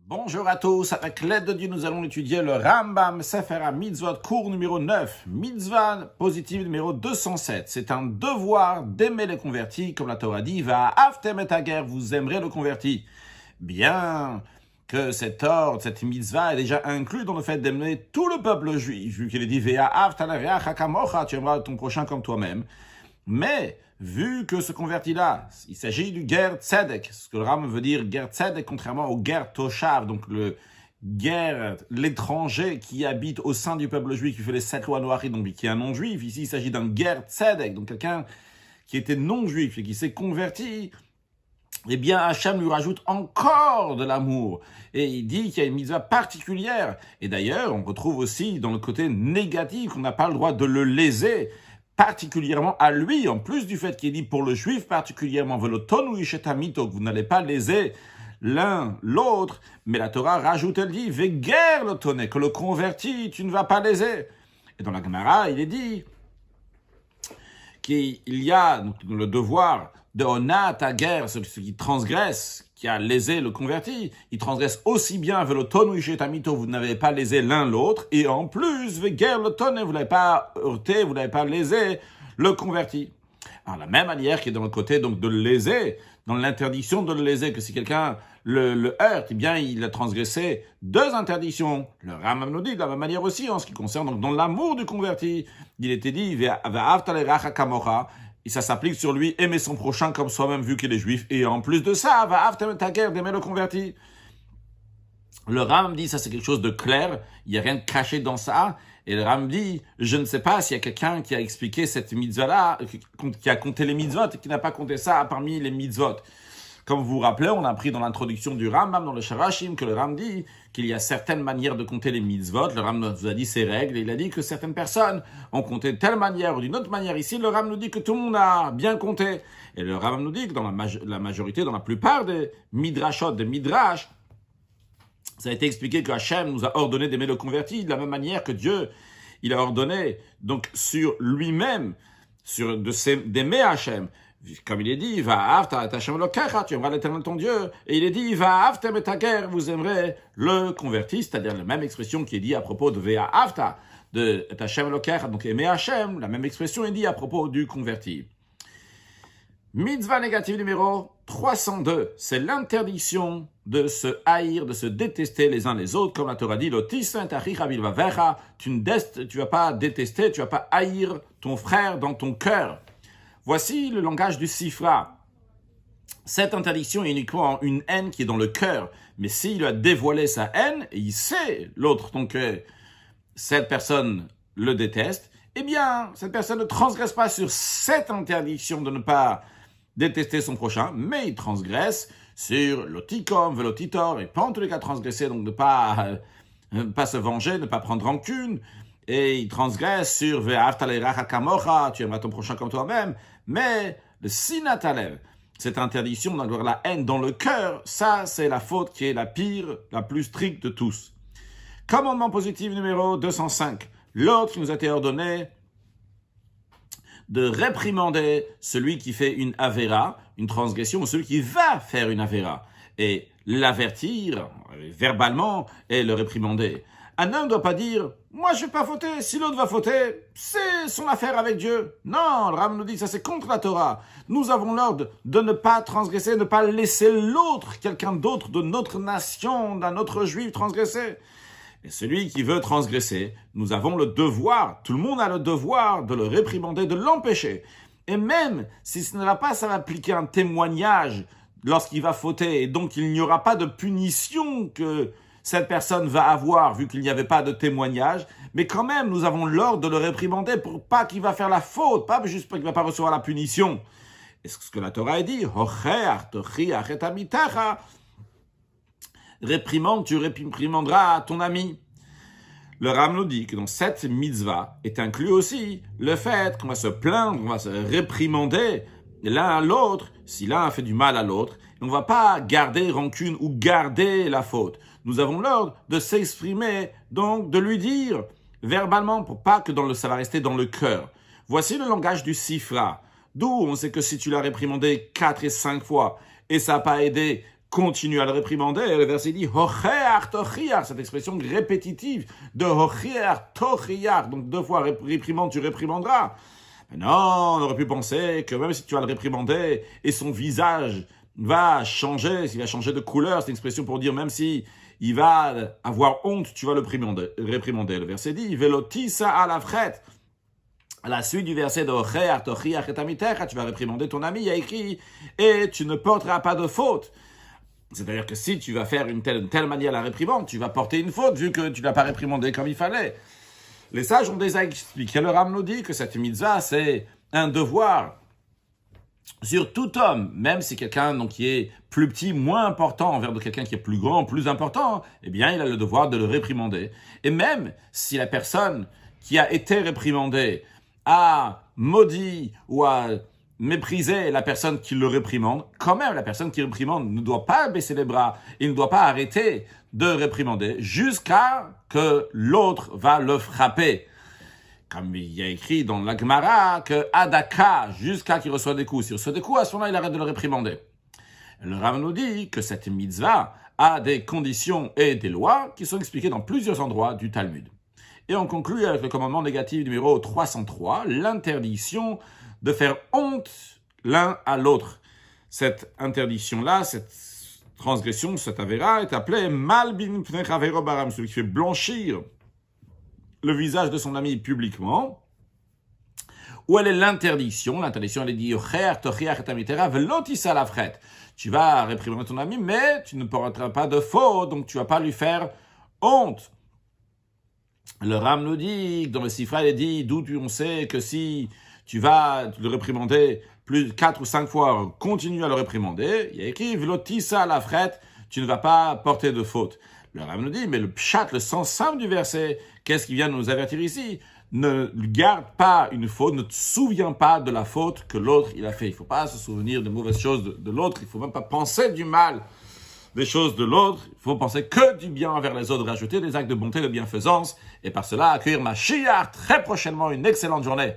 Bonjour à tous, avec l'aide de Dieu, nous allons étudier le Rambam Sefer HaMitzvot, cours numéro 9, Mitzvah positive numéro 207. C'est un devoir d'aimer les convertis, comme la Torah dit, va aftem et hager, vous aimerez le converti. Bien que cet ordre, cette mitzvah est déjà inclus dans le fait d'aimer tout le peuple juif, vu qu'il est dit, Vea afta l'reach kamocha, tu aimeras ton prochain comme toi-même. Mais, vu que ce converti-là, il s'agit du ger tzedek, ce que le Ram veut dire ger tzedek, contrairement au ger toshav, donc l'étranger qui habite au sein du peuple juif, qui fait les 7 lois noaries, donc qui est un non-juif. Ici, il s'agit d'un ger tzedek, donc quelqu'un qui était non-juif et qui s'est converti. Eh bien, Hachem lui rajoute encore de l'amour. Et il dit qu'il y a une mitzvah particulière. Et d'ailleurs, on retrouve aussi dans le côté négatif qu'on n'a pas le droit de le léser, particulièrement à lui, en plus du fait qu'il dit pour le juif particulièrement, velotonu ishetamito, que vous n'allez pas léser l'un l'autre, mais la Torah rajoute, elle dit, veger lotone, que le converti, tu ne vas pas léser. Et dans la Gemara, il est dit qu'il y a donc, le devoir de onat hager, celui qui transgresse, qui a lésé le converti, il transgresse aussi bien velotonu ishetamito, vous n'avez pas lésé l'un l'autre, et en plus, veger lotone, vous n'avez pas heurté, vous n'avez pas lésé le converti. Alors, la même manière qui est dans le côté donc de le léser, dans l'interdiction de le léser, que si quelqu'un le heurte, eh bien, il a transgressé 2 interdictions. Le Rambam nous dit de la même manière aussi, en ce qui concerne donc dans l'amour du converti. Il était dit, ve'ahavta l'reach kamocha, et ça s'applique sur lui, aimer son prochain comme soi-même vu qu'il est juif. Et en plus de ça, ve'ahavta et hager, d'aimer le converti. Le Rambam dit, ça c'est quelque chose de clair, il n'y a rien de caché dans ça. Et le Rambam dit, je ne sais pas s'il y a quelqu'un qui a expliqué cette mitzvah-là, qui a compté les mitzvot et qui n'a pas compté ça parmi les mitzvot. Comme vous vous rappelez, on a appris dans l'introduction du Rambam, dans le Sharashim, que le Rambam dit qu'il y a certaines manières de compter les mitzvot. Le Rambam nous a dit ses règles et il a dit que certaines personnes ont compté de telle manière ou d'une autre manière. Ici, le Rambam nous dit que tout le monde a bien compté. Et le Rambam nous dit que dans la majorité, dans la plupart des midrashot, des midrash, ça a été expliqué que Hachem nous a ordonné d'aimer le converti de la même manière que Dieu, il a ordonné donc sur lui-même, d'aimer Hachem. Comme il est dit, va afta et Hachem lokecha, tu aimeras l'Éternel ton Dieu. Et il est dit, va afta et hager, vous aimerez le converti, c'est-à-dire la même expression qui est dit à propos de vea afta, de Hachem lokecha, donc aimer Hachem, la même expression est dit à propos du converti. Mitzvah négative numéro 302, c'est l'interdiction de se haïr, de se détester les uns les autres, comme la Torah dit, tu ne vas pas détester, tu ne vas pas haïr ton frère dans ton cœur. Voici le langage du Sifra. Cette interdiction est uniquement une haine qui est dans le cœur, mais s'il a dévoilé sa haine, et il sait l'autre, donc cette personne le déteste, eh bien, cette personne ne transgresse pas sur cette interdiction de ne pas détester son prochain, mais il transgresse sur l'otikom, velotitor, et pas en tous les cas transgresser, donc ne pas se venger, ne pas prendre rancune, et il transgresse sur ve'afta l'reach kamocha, tu aimeras ton prochain comme toi-même, mais le sinat halev, cette interdiction d'avoir la haine dans le cœur, ça c'est la faute qui est la pire, la plus stricte de tous. Commandement positif numéro 205, l'autre qui nous a été ordonné de réprimander celui qui fait une avéra, une transgression, ou celui qui va faire une avéra, et l'avertir verbalement et le réprimander. Un homme ne doit pas dire « Moi, je ne vais pas fauter, si l'autre va fauter, c'est son affaire avec Dieu. » Non, le Rambam nous dit ça, c'est contre la Torah. Nous avons l'ordre de ne pas transgresser, de ne pas laisser l'autre, quelqu'un d'autre de notre nation, d'un autre juif transgresser. Et celui qui veut transgresser, nous avons le devoir, tout le monde a le devoir de le réprimander, de l'empêcher. Et même si ce ne va pas, ça va appliquer un témoignage lorsqu'il va fauter. Et donc il n'y aura pas de punition que cette personne va avoir vu qu'il n'y avait pas de témoignage. Mais quand même, nous avons l'ordre de le réprimander pour pas qu'il va faire la faute, pas juste pour qu'il ne va pas recevoir la punition. Et ce que la Torah a dit, réprimande, tu réprimanderas ton ami. Le Ram nous dit que dans cette mitzvah est inclus aussi le fait qu'on va se plaindre, on va se réprimander l'un à l'autre, si l'un a fait du mal à l'autre, et on ne va pas garder rancune ou garder la faute. Nous avons l'ordre de s'exprimer, donc de lui dire verbalement, pour pas que ça va rester dans le cœur. Voici le langage du Sifra, d'où on sait que si tu l'as réprimandé 4 et 5 fois, et ça n'a pas aidé continue à le réprimander. Et le verset dit, hocheach tochiach, cette expression répétitive de hocheach tochiach, donc 2 fois réprimande, tu réprimanderas. Mais non, on aurait pu penser que même si tu vas le réprimander et son visage va changer, s'il va changer de couleur, c'est une expression pour dire même si il va avoir honte, tu vas le réprimander. Le verset dit, velotisa à la frette. À la suite du verset de Ocheach, Tochiach et Amitecha, tu vas réprimander ton ami, il y a écrit, et tu ne porteras pas de faute. C'est-à-dire que si tu vas faire une telle manière la réprimande, tu vas porter une faute, vu que tu ne l'as pas réprimandé comme il fallait. Les sages ont déjà expliqué, le Ram nous dit que cette mitzvah, c'est un devoir sur tout homme, même si quelqu'un donc, qui est plus petit, moins important envers de quelqu'un qui est plus grand, plus important, eh bien, il a le devoir de le réprimander. Et même si la personne qui a été réprimandée a maudit ou a méprisé la personne qui le réprimande, quand même, la personne qui réprimande ne doit pas baisser les bras, il ne doit pas arrêter de réprimander jusqu'à que l'autre va le frapper. Comme il y a écrit dans la Gemara que Adaka, jusqu'à qu'il reçoive des coups. S'il reçoit des coups, à ce moment-là, il arrête de le réprimander. Le Rav nous dit que cette mitzvah a des conditions et des lois qui sont expliquées dans plusieurs endroits du Talmud. Et on conclut avec le commandement négatif numéro 303, l'interdiction de faire honte l'un à l'autre. Cette interdiction-là, cette transgression, cette avéra, est appelée mal bin pnei chavero baram, celui qui fait blanchir le visage de son ami publiquement. Où elle est l'interdiction? L'interdiction, elle est dit tu vas réprimer ton ami, mais tu ne porteras pas de faute, donc tu vas pas lui faire honte. Le Ram nous dit, dans le Sifra, il est dit, d'où on sait que si tu vas le réprimander plus 4 ou 5 fois, continue à le réprimander, il y a écrit, v'lotissa la frette, tu ne vas pas porter de faute. Le Ram nous dit, mais le pshat, le sens simple du verset, qu'est-ce qui vient nous avertir ici? Ne garde pas une faute, ne te souviens pas de la faute que l'autre il a fait. Il ne faut pas se souvenir de mauvaises choses de l'autre, il ne faut même pas penser du mal des choses de l'autre, il faut penser que du bien envers les autres, rajouter des actes de bonté, de bienfaisance, et par cela accueillir Mashiach très prochainement. Une excellente journée.